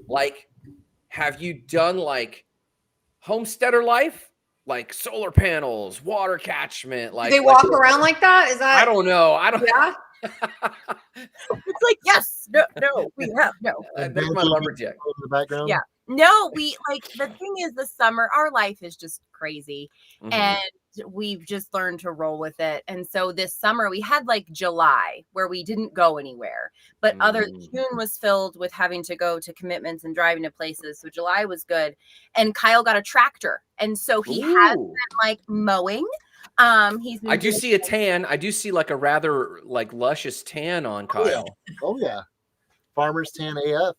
like, have you done like homesteader life? Like solar panels, water catchment, they walk around like that? Is that? I don't know. I don't. Yeah. It's like, yes, no, we have no. There's my lumberjack in the background. Yeah. No, we like the thing is the summer, our life is just crazy. And we've just learned to roll with it. And so this summer we had like July where we didn't go anywhere, but June was filled with having to go to commitments and driving to places. So July was good. And Kyle got a tractor. And so he has been like mowing. I do see a tan. I do see like a rather like luscious tan on Kyle. Oh yeah. Farmer's tan AF.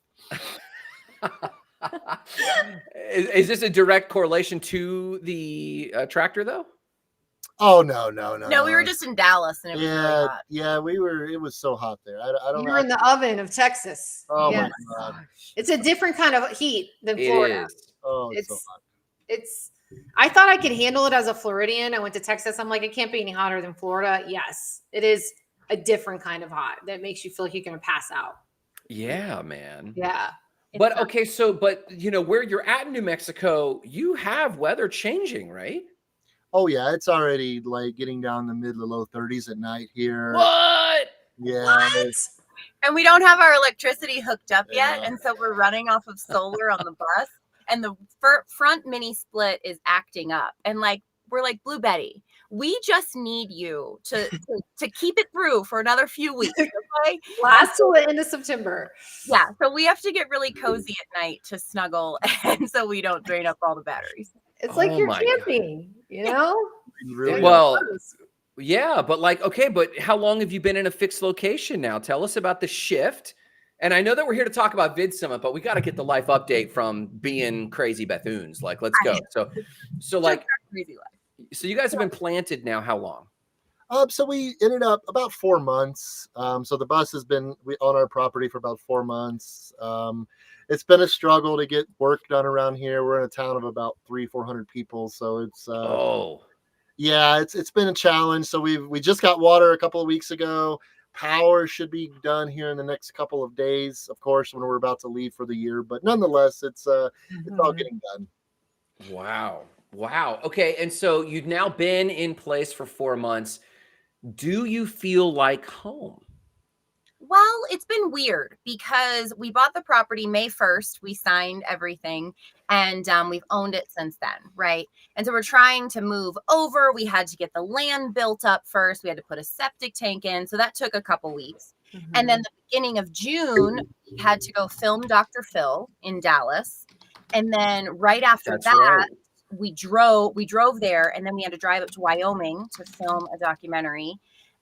Is this a direct correlation to the tractor though? Oh no. No, we were just in Dallas and it was really hot. Yeah, we were. It was so hot there. I don't know. You're in the oven of Texas. Oh my God. It's a different kind of heat than Florida. It is. Oh, it's so hot. I thought I could handle it as a Floridian. I went to Texas. I'm like, it can't be any hotter than Florida. Yes, it is a different kind of hot that makes you feel like you're going to pass out. Yeah, man. Yeah. But okay, so but you know where you're at in New Mexico, you have weather changing, right? Oh yeah, it's already like getting down the mid to low 30s at night here. What? Yeah. And we don't have our electricity hooked up yet, and so we're running off of solar on the bus. And the front mini split is acting up, and like we're like, Blue Betty, we just need you to keep it through for another few weeks. Okay, last till the end of September. Yeah, so we have to get really cozy at night to snuggle, and so we don't drain up all the batteries. It's like you're camping, you know. Really? Well, yeah, but like, okay, but how long have you been in a fixed location now? Tell us about the shift. And I know that we're here to talk about Vid Summit, but we got to get the life update from being crazy Bethunes. Like, let's go. So like, crazy life. So you guys have been planted now. How long? So we ended up about 4 months. So the bus has been on our property for about 4 months. It's been a struggle to get work done around here. We're in a town of about 300-400 people, so it's yeah, it's been a challenge. So we just got water a couple of weeks ago. Power should be done here in the next couple of days, of course, when we're about to leave for the year. But nonetheless, it's all getting done. Wow. Okay, and so you've now been in place for 4 months. Do you feel like home? Well, it's been weird because we bought the property May 1st. We signed everything and we've owned it since then, right? And so we're trying to move over. We had to get the land built up first. We had to put a septic tank in. So that took a couple weeks. And then the beginning of June, we had to go film Dr. Phil in Dallas. And then right after we drove there, and then we had to drive up to Wyoming to film a documentary.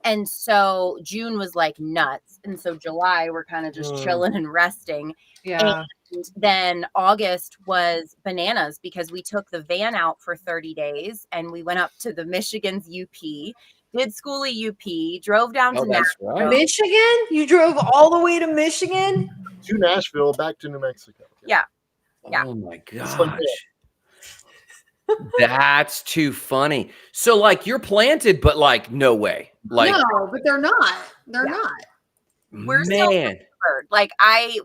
And so June was like nuts. And so July, we're kind of just chilling and resting. Yeah. And then August was bananas because we took the van out for 30 days and we went up to the Michigan's UP, did school at UP, drove down to Nashville. Right. Michigan? You drove all the way to Michigan? To Nashville, back to New Mexico. Yeah. Oh my gosh. That's too funny. So like you're planted, but like no way. Like no, but they're not. They're not. We're still like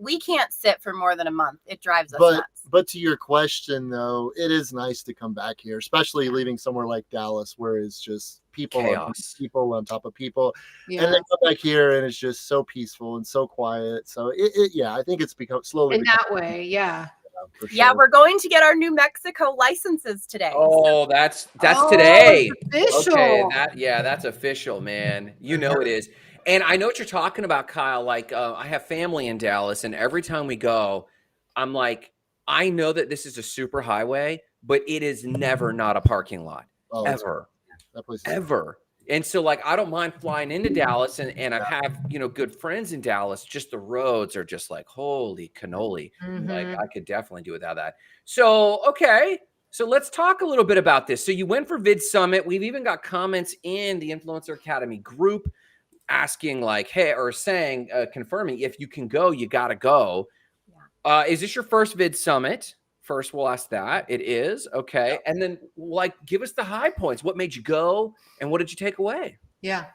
we can't sit for more than a month. It drives us nuts. But to your question though, it is nice to come back here, especially leaving somewhere like Dallas where it's just people on top of people. Yeah. And then come back here and it's just so peaceful and so quiet. So yeah, I think it's become slowly in that way, yeah. For sure. Yeah, we're going to get our New Mexico licenses today. Oh, that's today. Official. Okay, that's official, man. You know it is. And I know what you're talking about, Kyle. Like, I have family in Dallas, and every time we go, I'm like, I know that this is a super highway, but it is never not a parking lot. Ever. That place ever. And so, like, I don't mind flying into Dallas, and I have, good friends in Dallas. Just the roads are just like, holy cannoli. Like, I could definitely do without that. So, okay. So let's talk a little bit about this. So you went for Vid Summit. We've even got comments in the Influencer Academy group asking like, hey, or saying, confirming if you can go, you got to go. Yeah. Is this your first Vid Summit? First, we'll ask that. It is. Okay. Yeah. And then like, give us the high points. What made you go and what did you take away? Yeah.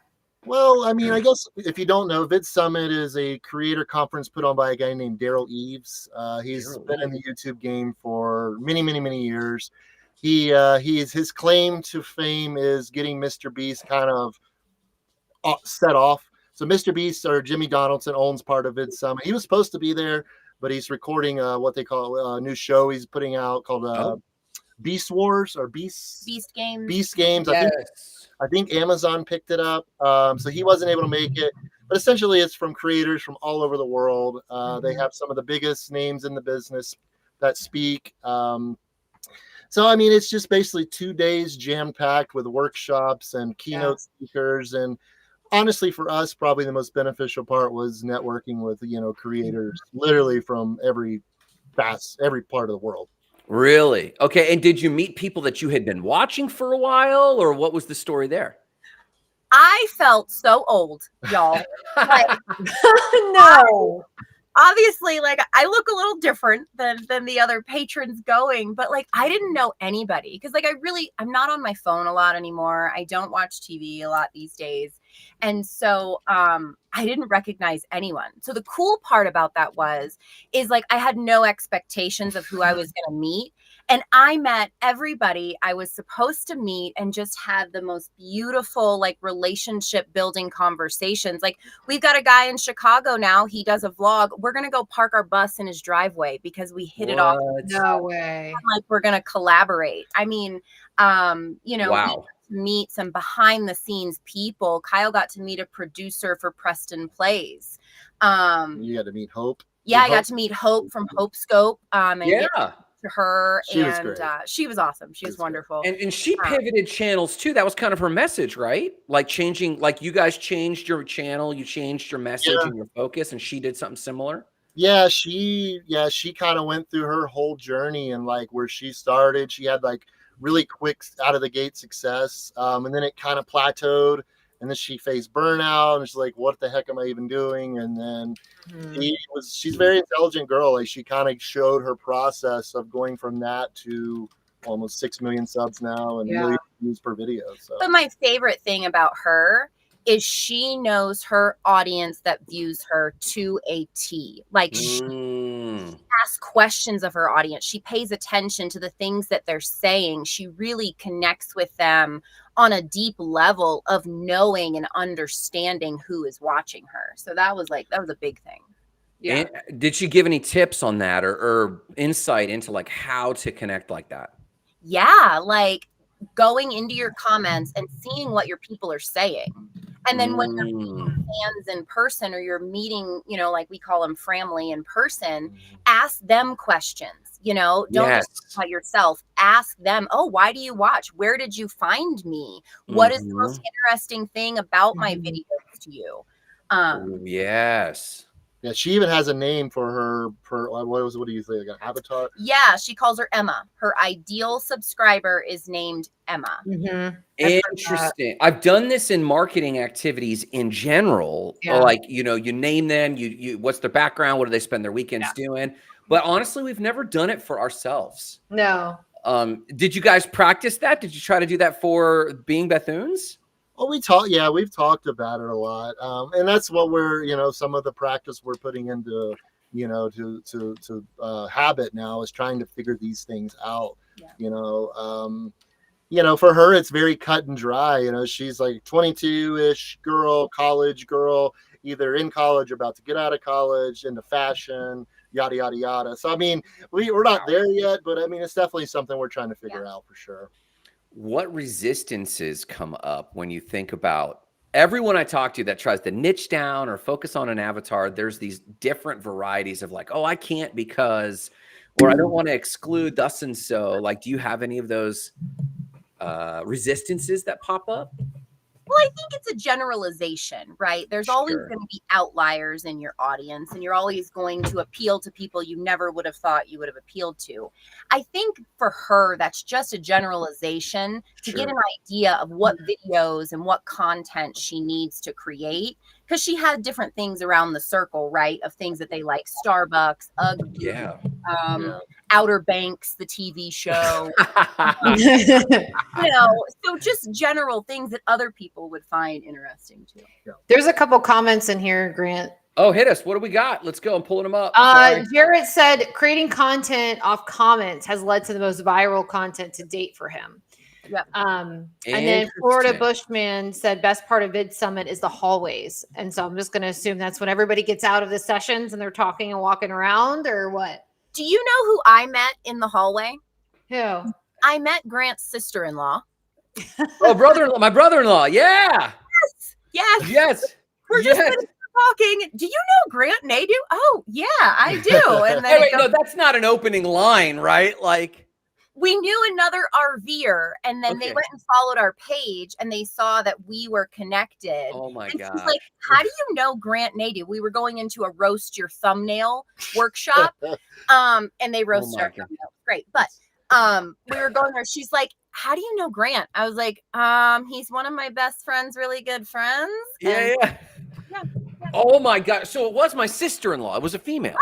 Well, I mean, I guess if you don't know, Vid Summit is a creator conference put on by a guy named Daryl Eves. He's been in the YouTube game for many, many, many years. His claim to fame is getting Mr. Beast kind of set off. So Mr. Beast or Jimmy Donaldson owns part of Vid Summit. He was supposed to be there, but he's recording what they call a new show he's putting out called Beast Wars or Beast Games. Beast Games. Yes. I think Amazon picked it up, so he wasn't able to make it. But essentially, it's from creators from all over the world. They have some of the biggest names in the business that speak. So, I mean, it's just basically 2 days jam-packed with workshops and keynote speakers. And honestly, for us, probably the most beneficial part was networking with, creators literally from every part of the world. Really? Okay. And did you meet people that you had been watching for a while, or what was the story there? I felt so old, y'all. Like, No. obviously, like, I look a little different than the other patrons going, but like, I didn't know anybody because like I'm not on my phone a lot anymore. I don't watch TV a lot these days. And so I didn't recognize anyone. So the cool part about that is like I had no expectations of who I was going to meet. And I met everybody I was supposed to meet and just had the most beautiful, like, relationship building conversations. Like, we've got a guy in Chicago now. He does a vlog. We're going to go park our bus in his driveway because we hit it off. No way. Like, we're going to collaborate. I mean, Wow. meet some behind the scenes people. Kyle got to meet a producer for Preston Plays. You got to meet Hope. Yeah, I got to meet Hope from Hope Scope. And get to her, she was great. She was awesome. She was wonderful. And she pivoted channels too. That was kind of her message, right? Like changing, like you guys changed your channel, you changed your message and your focus, and she did something similar. Yeah, she kind of went through her whole journey and like where she started. She had like really quick out of the gate success, and then it kind of plateaued, and then she faced burnout, and she's like, "What the heck am I even doing?" And then she's a very intelligent girl. Like she kind of showed her process of going from that to almost 6 million subs now and million views per video. So, but my favorite thing about her is she knows her audience that views her to a T. Like she asks questions of her audience. She pays attention to the things that they're saying. She really connects with them on a deep level of knowing and understanding who is watching her. So that was a big thing. Yeah. And did she give any tips on that or insight into like how to connect like that? Yeah, like going into your comments and seeing what your people are saying. And then when you're meeting fans in person or you're meeting, like we call them family in person, ask them questions, don't just talk about yourself. Ask them, oh, why do you watch? Where did you find me? What is the most interesting thing about my videos to you? Yes. Yeah, she even has a name for her. What do you say? Like an avatar? Yeah, she calls her Emma. Her ideal subscriber is named Emma. Interesting. I've done this in marketing activities in general. Like, you name them, you what's their background, what do they spend their weekends doing? But honestly, we've never done it for ourselves. No. Did you guys practice that? Did you try to do that for Being Bethunes? Oh, we've talked about it a lot. And that's what we're, some of the practice we're putting into, to habit now is trying to figure these things out. For her, it's very cut and dry. She's like 22-ish girl, college girl, either in college or about to get out of college, into fashion, yada, yada, yada. So, I mean, we're not there yet, but I mean, it's definitely something we're trying to figure out for sure. What resistances come up when you think about everyone I talk to that tries to niche down or focus on an avatar? There's these different varieties of like, oh, I can't because, or I don't want to exclude thus and so. Like, do you have any of those resistances that pop up? Well, I think it's a generalization, right? There's always going to be outliers in your audience, and you're always going to appeal to people you never would have thought you would have appealed to. I think for her, that's just a generalization to get an idea of what videos and what content she needs to create because she had different things around the circle, right? Of things that they like, Starbucks, Ugg, Yeah. Outer Banks, the TV show, so just general things that other people would find interesting too. There's a couple comments in here, Grant. Oh, hit us. What do we got? Let's go. I'm pulling them up. Sorry. Jarrett said creating content off comments has led to the most viral content to date for him. Yep. And then Florida Bushman said best part of Vid Summit is the hallways. And so I'm just going to assume that's when everybody gets out of the sessions and they're talking and walking around, or what? Do you know who I met in the hallway? Who? I met Grant's sister-in-law. Oh, brother-in-law. My brother-in-law. Yeah. Yes. We're just talking. Do you know Grant Nadu? Oh, yeah, I do. And then wait, no, that's not an opening line, right? Like, we knew another RVer, and then they went and followed our page, and they saw that we were connected. Oh my God! God! Like, how do you know Grant Nadu? We were going into a roast your thumbnail workshop, and they roasted our thumbnail. Great, but we were going there. She's like, "How do you know Grant?" I was like, "He's one of my best friends, really good friends." Yeah. Oh my God! So it was my sister-in-law. It was a female.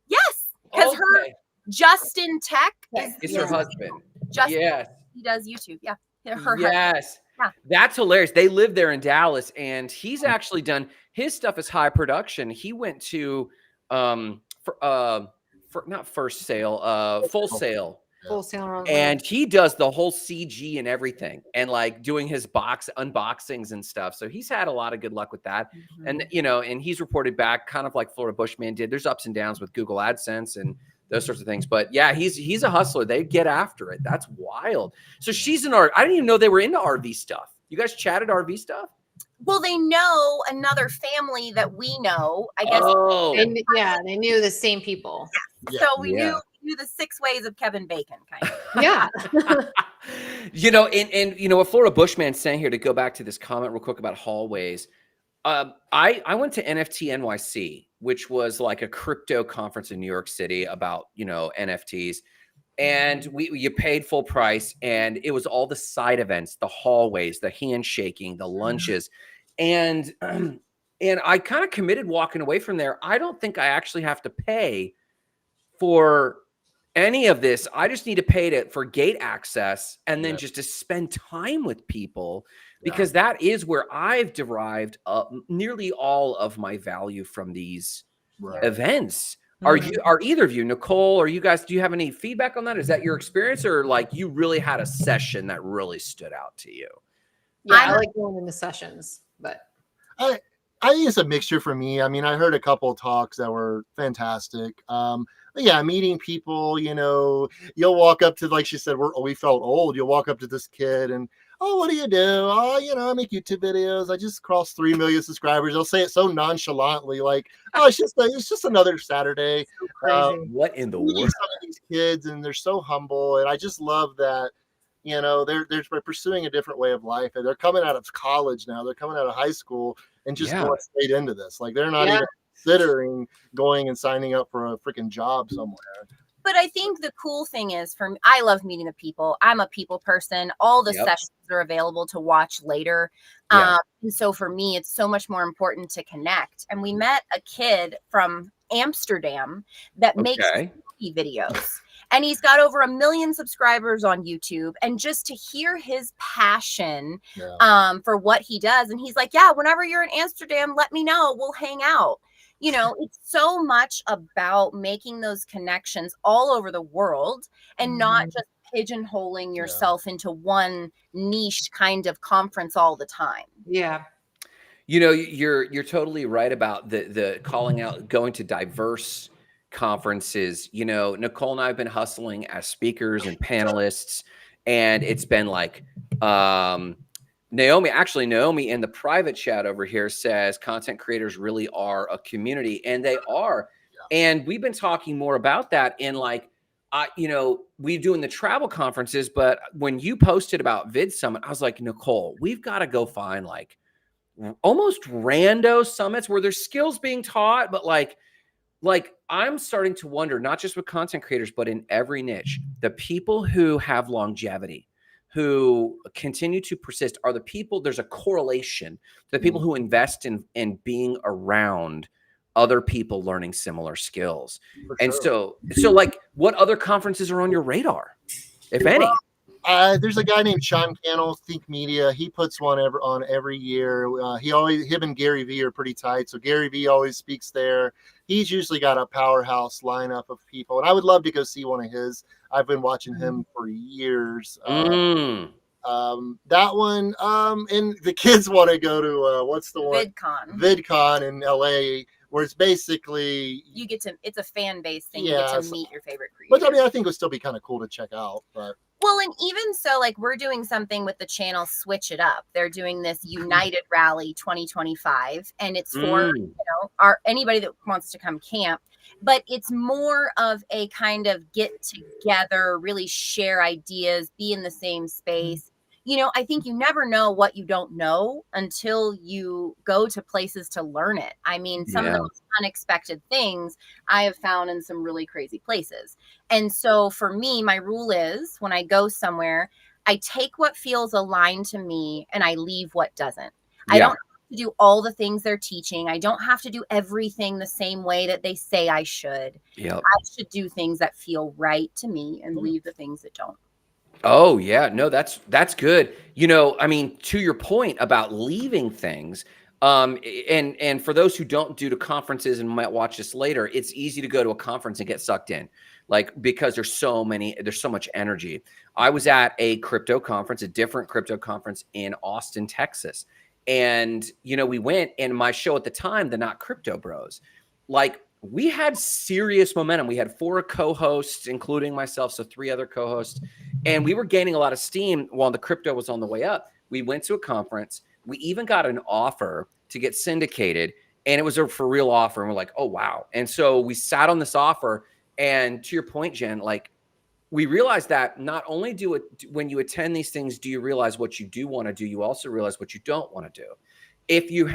Yes, because her Justin Tech is her husband. Justin, he does YouTube. Yeah, her husband. Yeah. That's hilarious. They live there in Dallas, and he's actually done his stuff is high production. He went to for not First Sale, Full Sale. Full Sale, and he does the whole CG and everything, and like doing his unboxings and stuff. So he's had a lot of good luck with that. And and he's reported back kind of like Florida Bushman did. There's ups and downs with Google AdSense and those sorts of things. But yeah, he's a hustler. They get after it. That's wild. So she's an I didn't even know they were into RV stuff. You guys chatted RV stuff? Well, they know another family that we know, I guess. Oh. They knew the same people. Yeah. So we knew the 6 ways of Kevin Bacon, kind of. Yeah. And what Florida Bushman's saying here, to go back to this comment real quick about hallways. I went to NFT NYC, which was like a crypto conference in New York City about, NFTs. And you paid full price, and it was all the side events, the hallways, the handshaking, the lunches. And I kind of committed walking away from there. I don't think I actually have to pay for any of this. I just need to pay for gate access, and then just to spend time with people, because that is where I've derived nearly all of my value from these events. Are either of you, Nicole, or you guys, do you have any feedback on that? Is that your experience, or like you really had a session that really stood out to you? Yeah, I like going into sessions, but I think it's a mixture for me. I mean, I heard a couple of talks that were fantastic. But yeah, meeting people, you'll walk up to, like she said, we felt old. You'll walk up to this kid and, oh, what do you do? Oh, I make YouTube videos. I just crossed 3 million subscribers. They'll say it so nonchalantly, like, oh, it's just another Saturday. So what in the world? Some of these kids, and they're so humble, and I just love that. They're pursuing a different way of life, and they're coming out of college now. They're coming out of high school and just going straight into this. Like, they're not even considering going and signing up for a freaking job somewhere. But I think the cool thing is, I love meeting the people. I'm a people person. All the sessions are available to watch later. And so for me, it's so much more important to connect. And we met a kid from Amsterdam that makes videos. And he's got over 1 million subscribers on YouTube. And just to hear his passion for what he does. And he's like, yeah, whenever you're in Amsterdam, let me know. We'll hang out. It's so much about making those connections all over the world and not just pigeonholing yourself into one niche kind of conference all the time. Yeah. You're totally right about the calling out, going to diverse conferences. Nicole and I have been hustling as speakers and panelists, and it's been like, Naomi in the private chat over here says content creators really are a community, and they are. And we've been talking more about that in like, we doing the travel conferences, but when you posted about Vid Summit, I was like, Nicole, we've got to go find like almost rando summits where there's skills being taught, but like I'm starting to wonder, not just with content creators, but in every niche, the people who have longevity, who continue to persist are the people, there's a correlation to the people who invest in being around other people learning similar skills. For And sure. so like, what other conferences are on your radar, if any? There's a guy named Sean Cannell, Think Media. He puts one on every year. Him and Gary Vee are pretty tight. So Gary Vee always speaks there. He's usually got a powerhouse lineup of people, and I would love to go see one of his. I've been watching him for years. That one, and the kids want to go to what's the one? VidCon in LA, where it's basically it's a fan base thing. Yeah, you get to meet your favorite creators. But I mean, I think it would still be kind of cool to check out. But well, and even so, like, we're doing something with the channel Switch It Up. They're doing this United Rally 2025, and it's for anybody that wants to come camp. But it's more of a kind of get together, really share ideas, be in the same space. I think you never know what you don't know until you go to places to learn it. I mean, some of the most unexpected things I have found in some really crazy places. And so for me, my rule is when I go somewhere, I take what feels aligned to me and I leave what doesn't. I don't have to do all the things they're teaching. I don't have to do everything the same way that they say I should. I should do things that feel right to me and leave the things that don't. Oh yeah, no, that's good. I mean, to your point about leaving things, and for those who don't do the conferences and might watch this later, it's easy to go to a conference and get sucked in, like, because there's so much energy. I was at a crypto conference, a different crypto conference in Austin, Texas, and we went, and my show at the time, the Not Crypto Bros, like, we had serious momentum. We had 4 co-hosts, including myself, so 3 other co-hosts, and we were gaining a lot of steam while the crypto was on the way up. We went to a conference. We even got an offer to get syndicated, and it was a for real offer, and we're like, oh, wow. And so we sat on this offer, and to your point, Jen, like, we realized that not only when you attend these things, do you realize what you do want to do, you also realize what you don't want to do. If you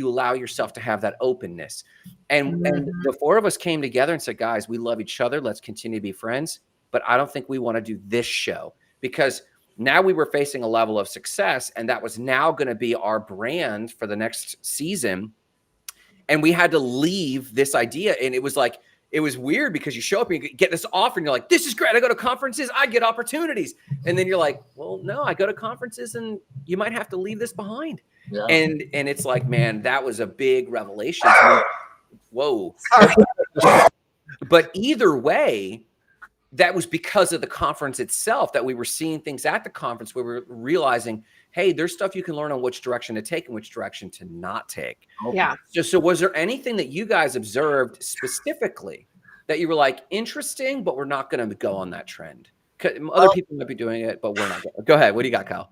allow yourself to have that openness. And the 4 of us came together and said, guys, we love each other. Let's continue to be friends. But I don't think we want to do this show, because now we were facing a level of success, and that was now going to be our brand for the next season. And we had to leave this idea. And it was weird, because you show up and you get this offer and you're like, this is great. I go to conferences, I get opportunities. And then you're like, well, no, I go to conferences and you might have to leave this behind. Yeah. And it's like, man, that was a big revelation to me. Whoa. But either way, that was because of the conference itself, that we were seeing things at the conference where we were realizing, hey, there's stuff you can learn on which direction to take and which direction to not take. Yeah. So was there anything that you guys observed specifically that you were like, interesting, but we're not going to go on that trend? Other people might be doing it, but we're not. Go ahead. What do you got, Kyle?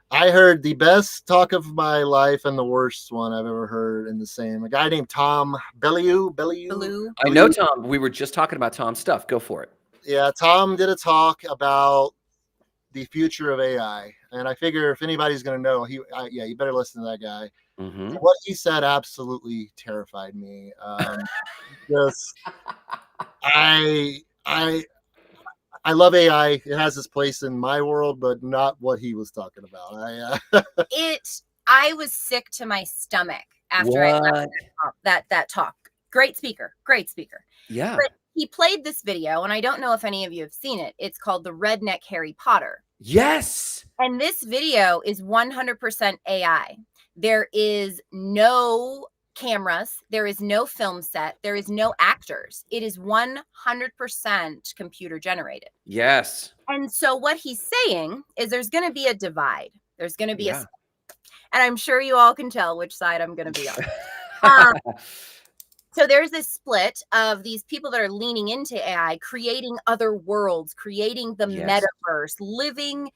I heard the best talk of my life and the worst one I've ever heard in the same. A guy named Tom Bellew. I know Tom. We were just talking about Tom's stuff. Go for it. Yeah, Tom did a talk about the future of AI, and I figure if anybody's going to know, you better listen to that guy. Mm-hmm. What he said absolutely terrified me. I love AI. It has its place in my world, but not what he was talking about. I was sick to my stomach after I left that talk. Great speaker. Yeah. But he played this video, and I don't know if any of you have seen it. It's called The Redneck Harry Potter. Yes. And this video is 100% AI. There is no cameras. There is no film set. There is no actors. It is 100% computer generated. Yes. And so what he's saying is there's going to be a divide. There's going to be and I'm sure you all can tell which side I'm going to be on. So there's this split of these people that are leaning into AI, creating other worlds, creating the metaverse, living,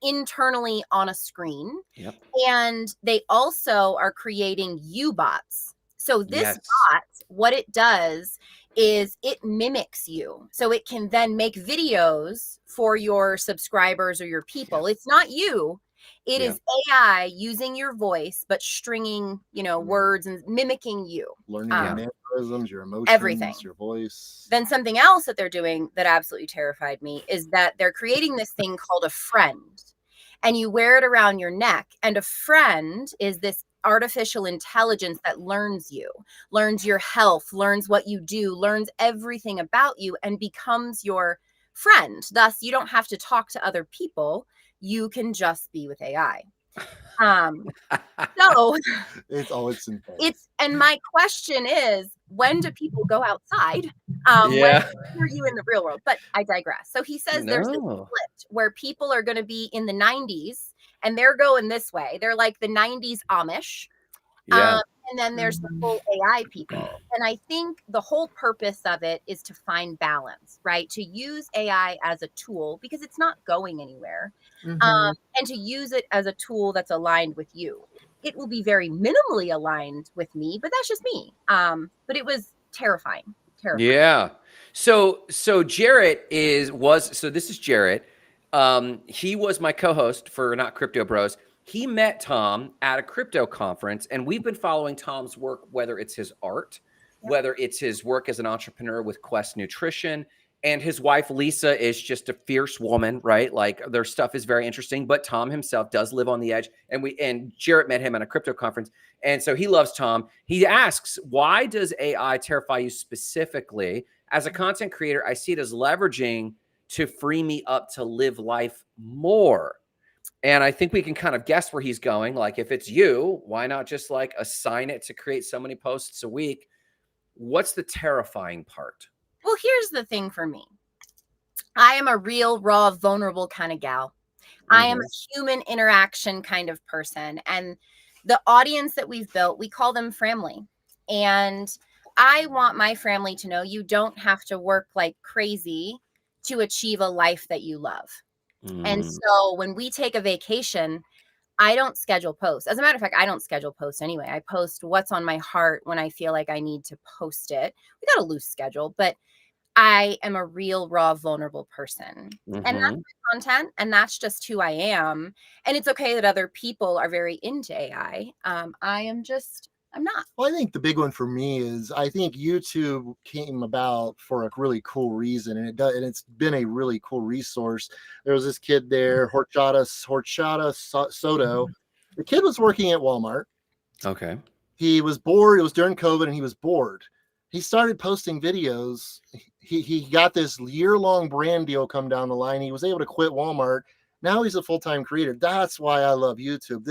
internally on a screen. Yep. And they also are creating U-bots. So this bot, what it does is it mimics you. So it can then make videos for your subscribers or your people. It's not you. It Yeah. is AI using your voice, but stringing, words and mimicking you. Learning your mannerisms, your emotions, Everything. your voice. Then something else that they're doing that absolutely terrified me is that they're creating this thing called a friend, and you wear it around your neck. And a friend is this artificial intelligence that learns you, learns your health, learns what you do, learns everything about you, and becomes your friend. Thus, you don't have to talk to other people. You can just be with AI. So and my question is, when do people go outside? When are you in the real world? But I digress. So he says there's this split where people are going to be in the 90s and they're going this way. They're like the 90s Amish. And then there's the full AI people. And I think the whole purpose of it is to find balance, right? To use AI as a tool because it's not going anywhere. And to use it as a tool that's aligned with you. It will be very minimally aligned with me, but that's just me. But it was terrifying. Yeah. So Jarrett so this is Jarrett. He was my co-host for Not Crypto Bros. He met Tom at a crypto conference, and we've been following Tom's work, whether it's his art, whether it's his work as an entrepreneur with Quest Nutrition. And his wife, Lisa, is just a fierce woman, right? Like their stuff is very interesting, but Tom himself does live on the edge. And Jarrett met him at a crypto conference. And so he loves Tom. He asks, why does AI terrify you specifically? As a content creator, I see it as leveraging to free me up to live life more. And I think we can kind of guess where he's going. Like if it's you, why not just like assign it to create so many posts a week? What's the terrifying part? Well, here's the thing for me. I am a real, raw, vulnerable kind of gal. I am a human interaction kind of person. And the audience that we've built, we call them family. And I want my family to know you don't have to work like crazy to achieve a life that you love. And so when we take a vacation, I don't schedule posts. As a matter of fact, I don't schedule posts anyway. I post what's on my heart when I feel like I need to post it. We got a loose schedule, but I am a real, raw, vulnerable person. And that's my content. And that's just who I am. And it's okay that other people are very into AI. I'm not. Well, I think the big one for me is I think YouTube came about for a really cool reason, and it's been a really cool resource. There was this kid there, Horchata Soto. The kid was working at Walmart. Okay. He was bored. It was during COVID, and he was bored. He started posting videos. He got this year-long brand deal come down the line. He was able to quit Walmart. Now he's a full-time creator. That's why I love YouTube.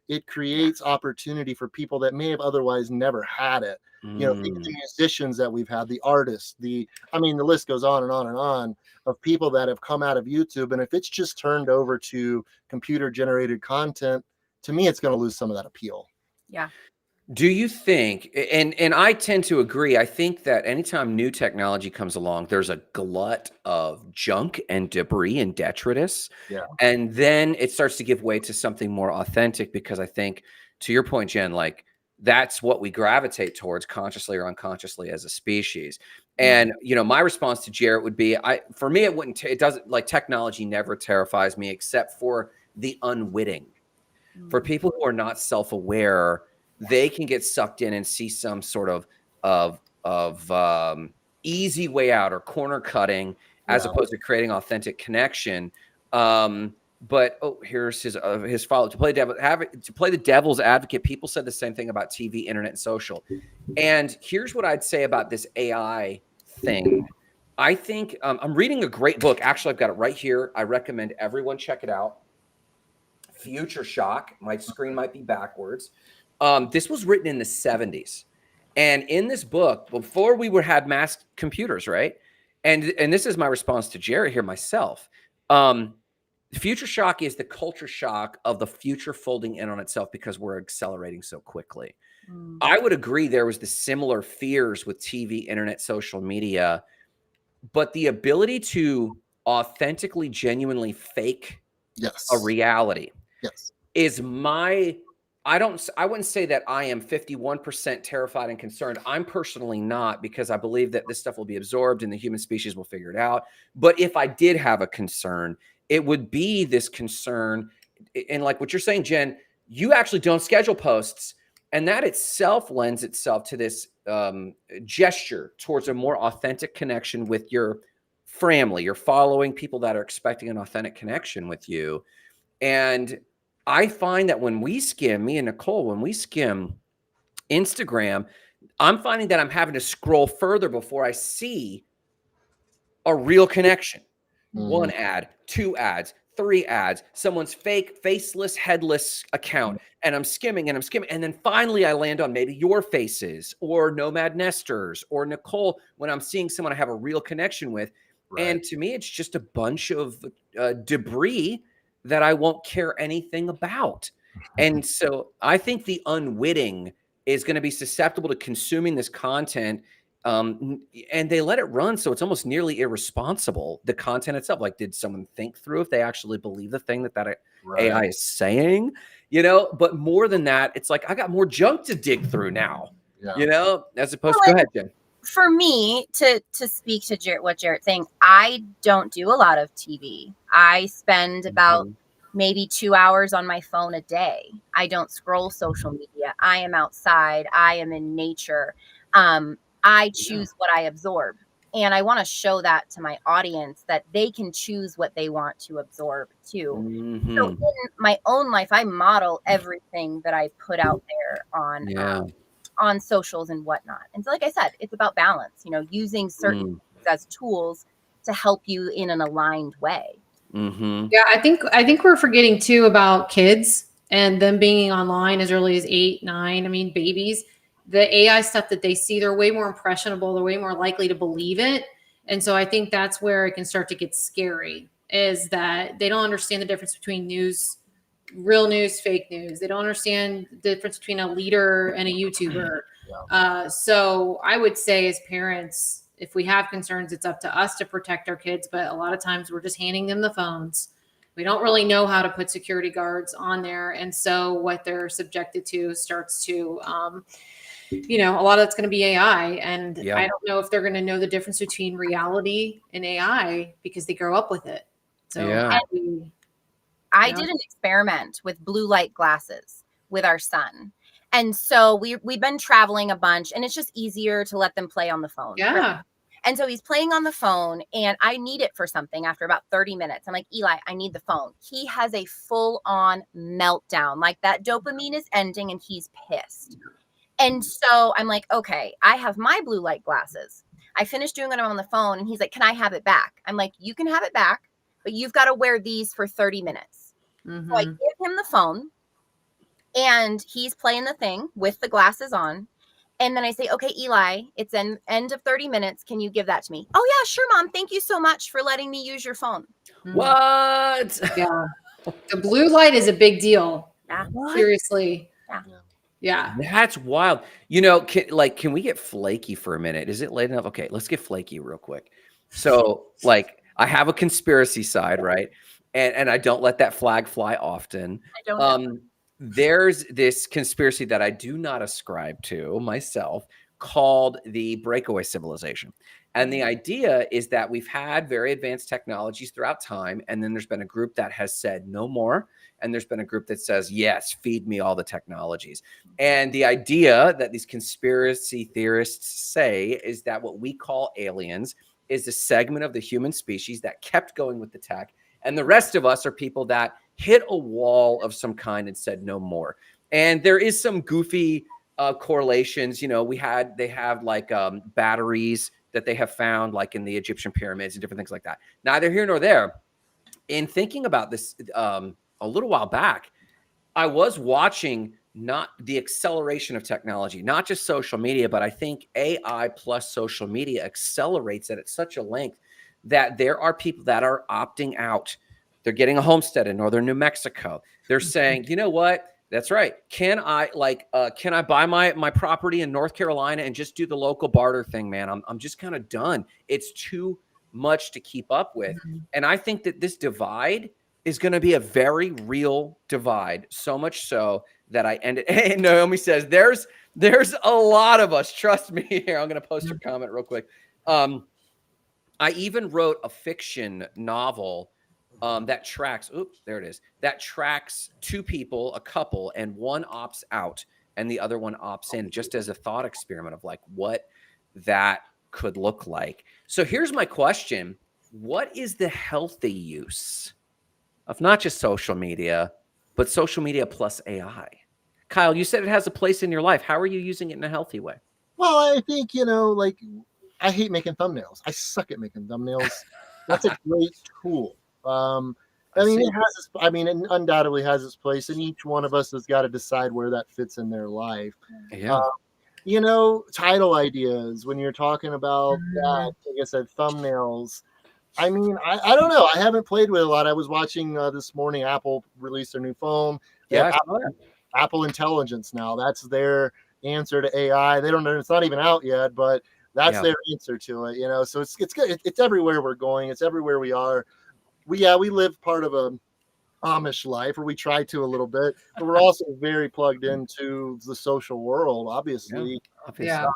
It creates opportunity for people that may have otherwise never had it. The musicians that we've had, the artists, the list goes on and on and on of people that have come out of YouTube. And if it's just turned over to computer generated content, to me, it's going to lose some of that appeal. Yeah. Do you think, and I tend to agree, I think that anytime new technology comes along, there's a glut of junk and debris and detritus. Yeah. And then it starts to give way to something more authentic, because I think, to your point, Jen, like that's what we gravitate towards consciously or unconsciously as a species. And, my response to Jarrett would be, for me, it doesn't, like, technology never terrifies me except for the unwitting. For people who are not self-aware, they can get sucked in and see some sort of easy way out or corner cutting, as opposed to creating authentic connection. But here's his follow-up. To play the devil's advocate, people said the same thing about TV, internet, and social. And here's what I'd say about this AI thing. I think I'm reading a great book. Actually, I've got it right here. I recommend everyone check it out. Future Shock. My screen might be backwards. This was written in the 70s. And in this book, before we had mass computers, right? And this is my response to Jerry here myself. Future shock is the culture shock of the future folding in on itself because we're accelerating so quickly. I would agree there was the similar fears with TV, internet, social media, but the ability to authentically, genuinely fake a reality is I wouldn't say that I am 51% terrified and concerned. I'm personally not, because I believe that this stuff will be absorbed and the human species will figure it out. But if I did have a concern, it would be this concern and like what you're saying, Jen, you actually don't schedule posts, and that itself lends itself to this gesture towards a more authentic connection with your family. You're following people that are expecting an authentic connection with you. And I find that when we skim, me and Nicole, when we skim Instagram, I'm finding that I'm having to scroll further before I see a real connection. One ad, 2 ads, 3 ads, someone's fake, faceless, headless account. And I'm skimming and I'm skimming. And then finally I land on maybe your faces or Nomad Nesters or Nicole when I'm seeing someone I have a real connection with. Right. And to me, it's just a bunch of debris that I won't care anything about. And so I think the unwitting is going to be susceptible to consuming this content. And they let it run. So it's almost nearly irresponsible. The content itself, like, did someone think through if they actually believe the thing that Right. AI is saying, you know, but more than that, it's like, I got more junk to dig through now, Yeah. you know, as opposed to, go ahead, Jen. For me, to speak to what Jarrett's saying, I don't do a lot of TV. I spend about maybe 2 hours on my phone a day. I don't scroll social media. I am outside. I am in nature. I choose what I absorb. And I want to show that to my audience that they can choose what they want to absorb too. So in my own life, I model everything that I put out there on socials and whatnot. And so, like I said, it's about balance, you know, using certain things as tools to help you in an aligned way. Yeah, I think we're forgetting too about kids and them being online as early as 8, 9. I mean, babies. The AI stuff that they see, they're way more impressionable. They're way more likely to believe it. And so I think that's where it can start to get scary, is that they don't understand the difference between news, real news, fake news. They don't understand the difference between a leader and a YouTuber. So I would say as parents, if we have concerns, it's up to us to protect our kids. But a lot of times we're just handing them the phones. We don't really know how to put security guards on there. And so what they're subjected to starts to, you know, a lot of it's going to be AI. And I don't know if they're going to know the difference between reality and AI because they grow up with it. So I did an experiment with blue light glasses with our son. And so we've been traveling a bunch, and it's just easier to let them play on the phone. Yeah. Right? And so he's playing on the phone, and I need it for something after about 30 minutes. I'm like, Eli, I need the phone. He has a full-on meltdown. Like, that dopamine is ending, and he's pissed. And so I'm like, okay, I have my blue light glasses. I finished doing it on the phone, and he's like, can I have it back? I'm like, you can have it back, but you've got to wear these for 30 minutes. So I give him the phone, and he's playing the thing with the glasses on. And then I say, okay, Eli, it's an end of 30 minutes. Can you give that to me? Oh, yeah, sure, Mom. Thank you so much for letting me use your phone. What? Yeah. The blue light is a big deal. Yeah. Seriously. Yeah. That's wild. You know, can we get flaky for a minute? Is it late enough? Okay, let's get flaky real quick. So, like, I have a conspiracy side, right? And I don't let that flag fly often. I don't There's this conspiracy that I do not ascribe to myself called the breakaway civilization. And the idea is that we've had very advanced technologies throughout time. And then there's been a group that has said no more. And there's been a group that says, yes, feed me all the technologies. And the idea that these conspiracy theorists say is that what we call aliens is a segment of the human species that kept going with the tech. And the rest of us are people that hit a wall of some kind and said no more. And there is some goofy correlations. You know, they have like batteries that they have found like in the Egyptian pyramids and different things like that. Neither here nor there. In thinking about this a little while back, I was watching not the acceleration of technology, not just social media, but I think AI plus social media accelerates it at such a length that there are people that are opting out. They're getting a homestead in northern New Mexico. They're saying, you know what? That's right. Can I buy my property in North Carolina and just do the local barter thing, man? I'm just kind of done. It's too much to keep up with. And I think that this divide is going to be a very real divide. So much so that I ended. And Naomi says, there's a lot of us. Trust me here. I'm going to post her comment real quick. I even wrote a fiction novel that tracks, oops, there it is. That tracks two people, a couple, and one opts out and the other one opts in, just as a thought experiment of like what that could look like. So here's my question. What is the healthy use of not just social media, but social media plus AI? Kyle, you said it has a place in your life. How are you using it in a healthy way? Well, I think, like I hate making thumbnails. I suck at making thumbnails. That's a great tool. I mean, it undoubtedly has its place, and each one of us has got to decide where that fits in their life. Yeah. Title ideas, when you're talking about that, like I said, thumbnails. I mean, I don't know. I haven't played with it a lot. I was watching this morning, Apple released their new phone. They have Apple Intelligence now. That's their answer to AI. They don't know, it's not even out yet, but that's their answer to it. So it's good. It's everywhere we're going. It's everywhere we are. We live part of a Amish life, or we try to a little bit, but we're also very plugged into the social world, obviously. Yeah.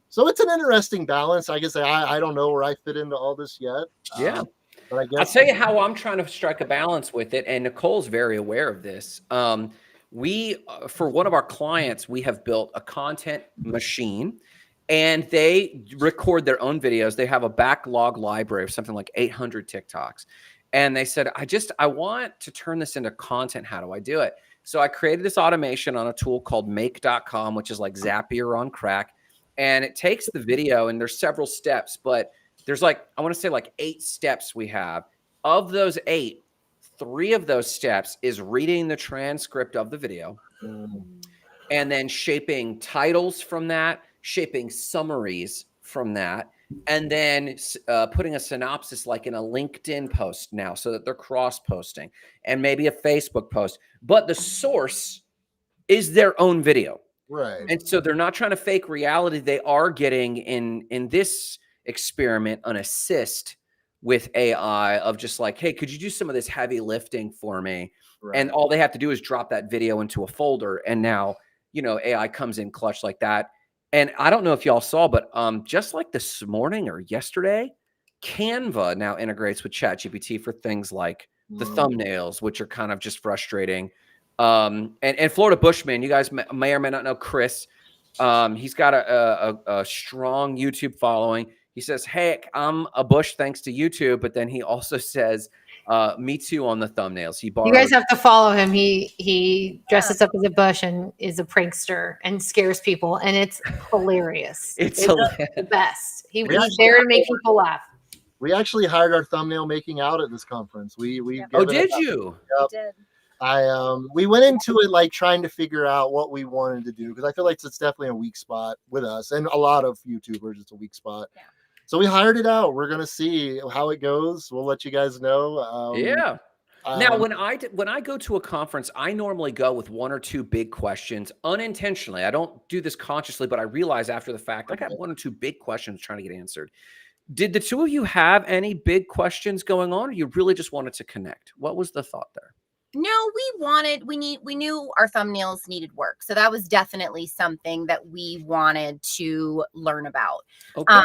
So it's an interesting balance. I guess I don't know where I fit into all this yet. Yeah. But I guess I'll tell you how I'm trying to strike a balance with it. And Nicole's very aware of this. We, for one of our clients, we have built a content machine, and they record their own videos. They have a backlog library of something like 800 TikToks. And they said, I want to turn this into content. How do I do it? So I created this automation on a tool called make.com, which is like Zapier on crack. And it takes the video, and there's several steps, but there's I want to say 8 steps we have. Of those 8, 3 of those steps is reading the transcript of the video and then shaping titles from that, shaping summaries from that, and then putting a synopsis like in a LinkedIn post now so that they're cross-posting, and maybe a Facebook post. But the source is their own video. Right. And so they're not trying to fake reality. They are getting in this experiment an assist with AI of just like, hey, could you do some of this heavy lifting for me? Right. And all they have to do is drop that video into a folder. And now, AI comes in clutch like that. And I don't know if y'all saw, but just like this morning or yesterday, Canva now integrates with ChatGPT for things like the thumbnails, which are kind of just frustrating. And Florida Bushman, you guys may or may not know Chris. He's got a strong YouTube following. He says, hey, I'm a Bush thanks to YouTube. But then he also says, me too on the thumbnails. You guys have to follow him. He dresses up as a Bush and is a prankster and scares people. And it's hilarious. It's hilarious. The best. He's there to make people laugh. We actually hired our thumbnail making out at this conference. We did you? Yep. We did. We went into it trying to figure out what we wanted to do, because I feel like it's definitely a weak spot with us and a lot of YouTubers. It's a weak spot. Yeah. So we hired it out. We're gonna see how it goes. We'll let you guys know. Now, when I go to a conference, I normally go with 1 or 2 big questions unintentionally. I don't do this consciously, but I realize after the fact, I got 1 or 2 big questions trying to get answered. Did the two of you have any big questions going on, or you really just wanted to connect? What was the thought there? No, we knew our thumbnails needed work. So that was definitely something that we wanted to learn about. Okay.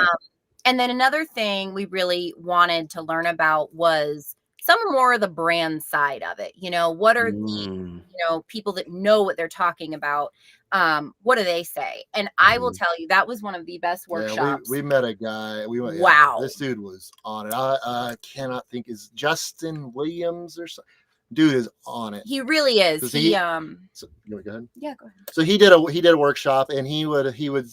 And then another thing we really wanted to learn about was some more of the brand side of it. What are the, people that know what they're talking about? What do they say? And I will tell you, that was one of the best workshops. We met a guy. Wow. This dude was on it. I cannot think, is Justin Williams or something. Dude is on it. He really is. So go ahead. Yeah, go ahead. So he did a workshop, and he would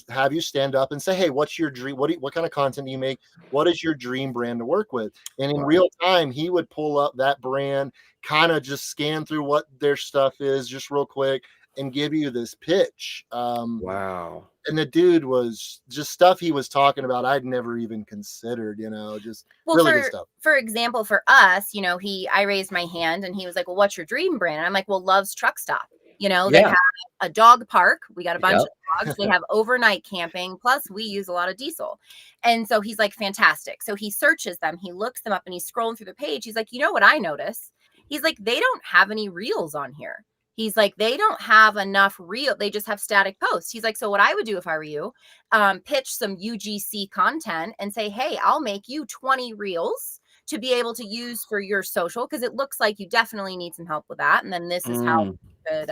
have you stand up and say, hey, what's your dream? What kind of content do you make? What is your dream brand to work with? And in real time, he would pull up that brand, kind of just scan through what their stuff is just real quick, and give you this pitch. Wow. And the dude was just stuff he was talking about I'd never even considered, just really good stuff. For example, for us, I raised my hand and he was like, well, what's your dream brand? And I'm like, well, Love's Truck Stop. They have a dog park. We got a bunch of dogs. They have overnight camping. Plus we use a lot of diesel. And so he's like, fantastic. So he searches them. He looks them up and he's scrolling through the page. He's like, what I notice? He's like, they don't have any reels on here. He's like, they don't have enough reel. They just have static posts. He's like, so what I would do if I were you, pitch some UGC content and say, hey, I'll make you 20 reels to be able to use for your social, because it looks like you definitely need some help with that. And then this is how it could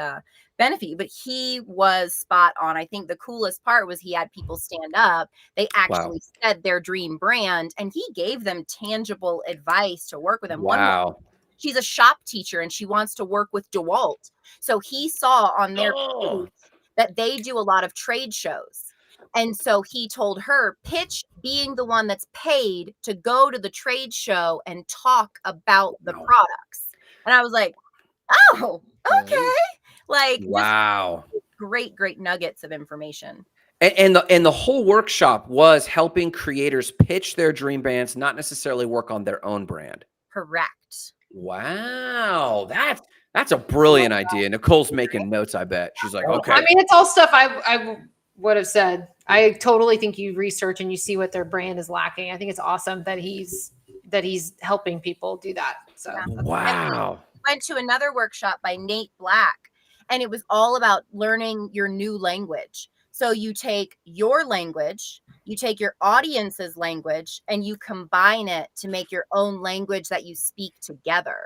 benefit you. But he was spot on. I think the coolest part was he had people stand up. They actually said their dream brand, and he gave them tangible advice to work with them. Wow. She's a shop teacher and she wants to work with DeWalt. So he saw on their page that they do a lot of trade shows. And so he told her, pitch being the one that's paid to go to the trade show and talk about the products. And I was like, oh, okay. Like, wow. Great nuggets of information. And the whole workshop was helping creators pitch their dream brands, not necessarily work on their own brand. Correct. Wow. That's a brilliant idea. Nicole's making notes, I bet. She's like, okay. I mean, it's all stuff I would have said. I totally think you research and you see what their brand is lacking. I think it's awesome that he's helping people do that. So wow. Went to another workshop by Nate Black, and it was all about learning your new language. So you take your language, you take your audience's language, and you combine it to make your own language that you speak together.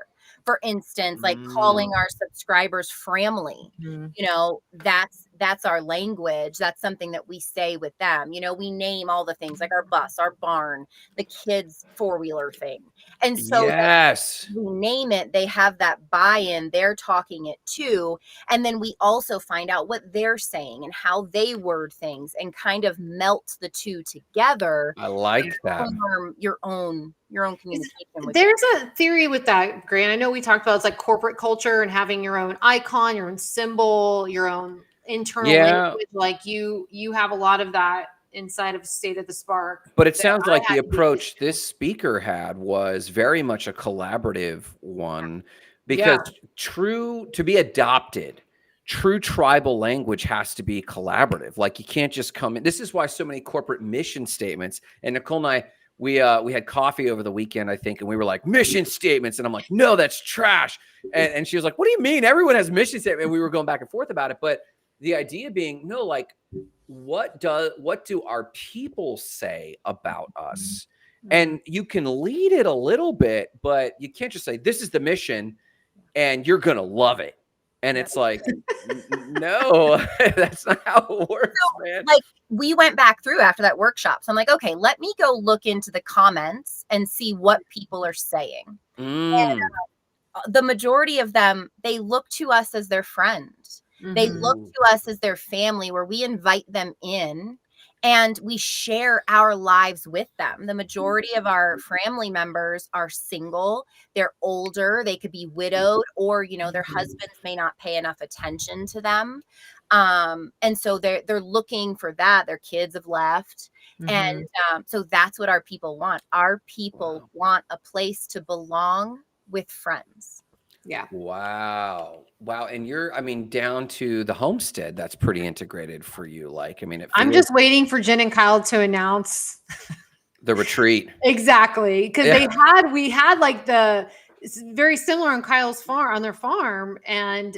For instance, like calling our subscribers family, you know, that's our language. That's something that we say with them. You know, we name all the things like our bus, our barn, the kids' four-wheeler thing. And so we name it, they have that buy-in, they're talking it too. And then we also find out what they're saying and how they word things and kind of melt the two together. I like that. Form your own communication. There's a theory with that, Grant. I know we talked about it's like corporate culture and having your own icon, your own symbol, your own internal language. Like you have a lot of that inside of State of the Spark. But it sounds like the approach this speaker had was very much a collaborative one, because to be adopted, true tribal language has to be collaborative. Like you can't just come in. This is why so many corporate mission statements, and Nicole and I, we had coffee over the weekend, I think, and we were like, mission statements. And I'm like, no, that's trash. And she was like, what do you mean? Everyone has mission statements. And we were going back and forth about it. But the idea being, no, like, what do our people say about us? And you can lead it a little bit, but you can't just say, this is the mission and you're going to love it. And it's like, no, that's not how it works, man. Like we went back through after that workshop. So I'm like, okay, let me go look into the comments and see what people are saying. And the majority of them, they look to us as their friends. They look to us as their family, where we invite them in and we share our lives with them. The majority of our family members are single. They're older. They could be widowed, or, you know, their husbands may not pay enough attention to them. And so they're looking for that. Their kids have left. And so that's what our people want. Our people want a place to belong with friends. Yeah. Wow. And down to the homestead, that's pretty integrated for you. Like, I'm just waiting for Jen and Kyle to announce the retreat. Exactly. Because we had like it's very similar on Kyle's farm, on their farm. And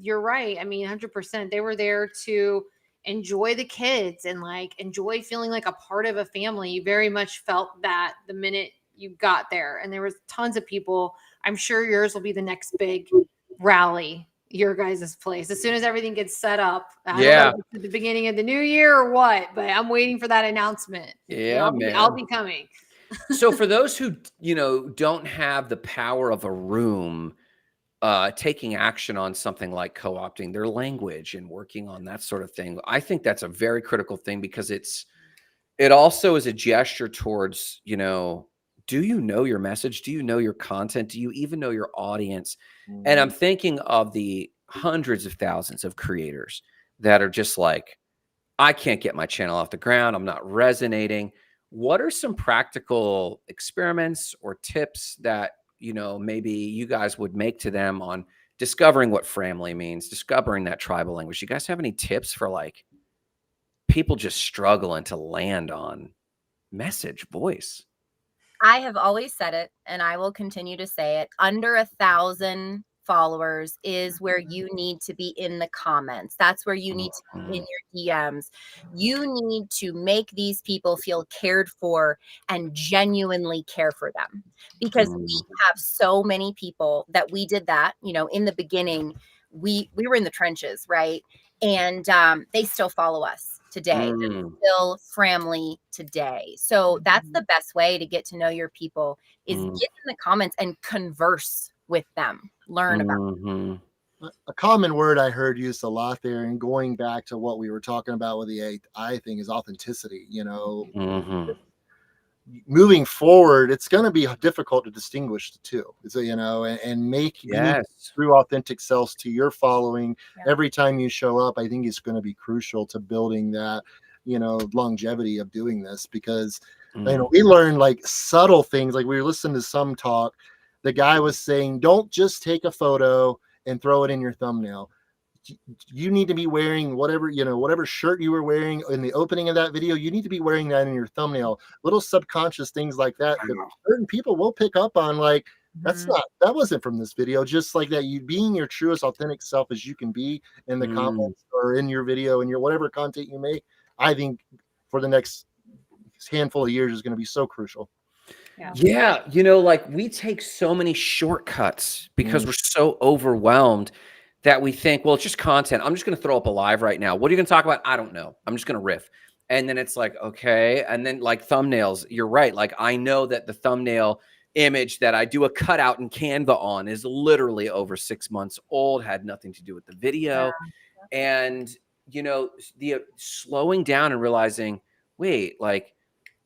you're right. 100%. They were there to enjoy the kids and like enjoy feeling like a part of a family. You very much felt that the minute you got there, and there was tons of people. I'm sure yours will be the next big rally, your guys' place, as soon as everything gets set up. I don't know if it's at the beginning of the new year or what, but I'm waiting for that announcement. Yeah, I'll be coming. So for those who, don't have the power of a room, taking action on something like co-opting their language and working on that sort of thing, I think that's a very critical thing, because it also is a gesture towards, do you know your message? Do you know your content? Do you even know your audience? And I'm thinking of the hundreds of thousands of creators that are just like, I can't get my channel off the ground. I'm not resonating. What are some practical experiments or tips that, maybe you guys would make to them on discovering what family means, discovering that tribal language? You guys have any tips for like people just struggling to land on message, voice? I have always said it, and I will continue to say it. Under 1,000 followers is where you need to be in the comments. That's where you need to be in your DMs. You need to make these people feel cared for and genuinely care for them, because we have so many people that we did that, you know, in the beginning. We were in the trenches, right? And they still follow us today. They're still family today. So that's the best way to get to know your people, is get in the comments and converse with them, learn about them. A common word I heard used a lot there, and going back to what we were talking about with the AI thing, is authenticity. You know, moving forward, it's going to be difficult to distinguish the two. So, you know, and make true authentic selves to your following every time you show up. I think it's going to be crucial to building that, you know, longevity of doing this, because you know, we learn like subtle things. Like, we were listening to some talk, the guy was saying, don't just take a photo and throw it in your thumbnail. You need to be wearing whatever, you know, whatever shirt you were wearing in the opening of that video, you need to be wearing that in your thumbnail. Little subconscious things like that, that certain people will pick up on, like, that wasn't from this video. Just like that, you being your truest authentic self as you can be in the comments or in your video and your whatever content you make, I think for the next handful of years is going to be so crucial. Yeah. You know, like, we take so many shortcuts because we're so overwhelmed that we think, well, it's just content. I'm just going to throw up a live right now. What are you going to talk about? I don't know. I'm just going to riff. And then it's like, okay. And then, like, thumbnails, you're right. Like, I know that the thumbnail image that I do a cutout in Canva on is literally over 6 months old, had nothing to do with the video. And, you know, the slowing down and realizing, wait, like,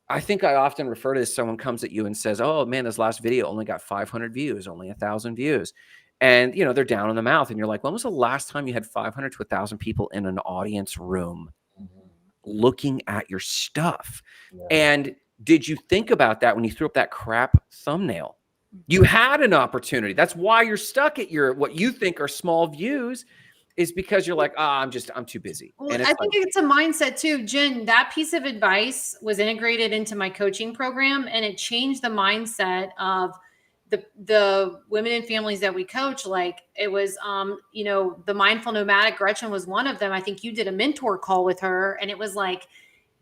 I think I often refer to this, someone comes at you and says, oh man, this last video only got 500 views, only 1,000 views. And, you know, they're down in the mouth, and you're like, when was the last time you had 500 to 1,000 people in an audience room looking at your stuff? And did you think about that when you threw up that crap thumbnail? You had an opportunity. That's why you're stuck at your, what you think are small views, is because you're like, I'm too busy. Well, and I think it's a mindset too. Jen, that piece of advice was integrated into my coaching program, and it changed the mindset of the women and families that we coach. Like, it was, you know, the mindful nomadic, Gretchen was one of them. I think you did a mentor call with her, and it was like,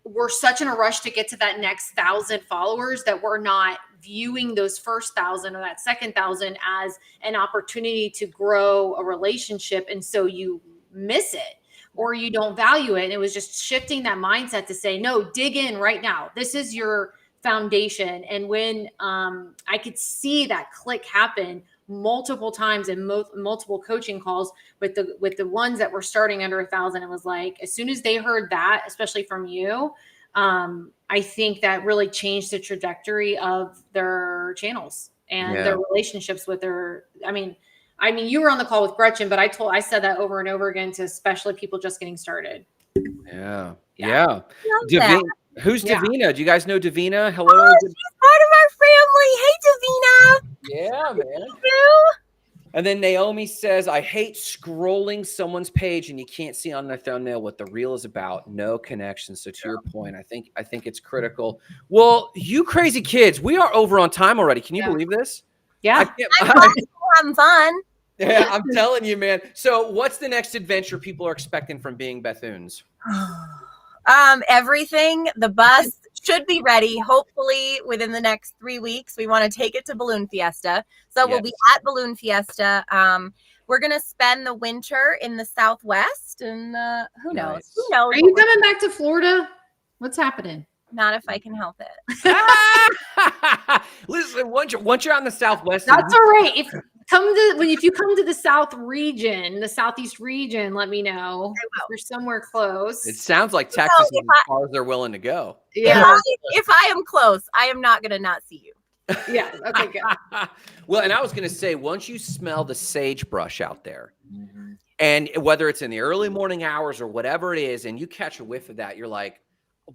we're such in a rush to get to that next 1,000 followers that we're not viewing those first 1,000 or that second 1,000 as an opportunity to grow a relationship. And so you miss it, or you don't value it. And it was just shifting that mindset to say, no, dig in right now. This is your foundation. And when I could see that click happen multiple times in multiple coaching calls with the ones that were starting under 1,000, it was like, as soon as they heard that, especially from you, I think that really changed the trajectory of their channels and their relationships with their, I mean, you were on the call with Gretchen, but I said that over and over again to especially people just getting started. Yeah. Who's Yeah. Davina? Do you guys know Davina? Hello. Oh, she's part of our family. Hey, Davina. Yeah, man. Thank you. And then Naomi says, I hate scrolling someone's page and you can't see on their thumbnail what the reel is about. No connection. So to your point, I think it's critical. Well, you crazy kids, we are over on time already. Can you believe this? Yeah. I'm having fun. Yeah, I'm telling you, man. So what's the next adventure people are expecting from being Bethunes? Everything. The bus should be ready, hopefully within the next 3 weeks. We want to take it to Balloon Fiesta. So we'll be at Balloon Fiesta. We're going to spend the winter in the Southwest, and who knows? Nice. Who knows? Are you coming back to Florida? What's happening? Not if I can help it. Listen, once you're on the Southwest, That's all right. If you come to the South region, the Southeast region, let me know. If you're somewhere close. it sounds like Texas is as far as they're willing to go. Yeah. If I am close, I am not going to not see you. Yeah. Okay, good. Well, and I was going to say, once you smell the sagebrush out there, and whether it's in the early morning hours or whatever it is, and you catch a whiff of that, you're like,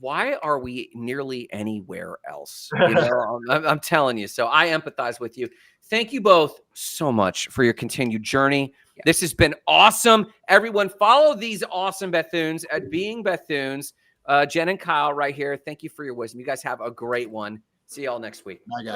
why are we nearly anywhere else? You know, I'm telling you. So I empathize with you. Thank you both so much for your continued journey. Yeah. This has been awesome. Everyone, follow these awesome Bethunes at Being Bethunes. Jen and Kyle right here. Thank you for your wisdom. You guys have a great one. See y'all next week. Bye, guys.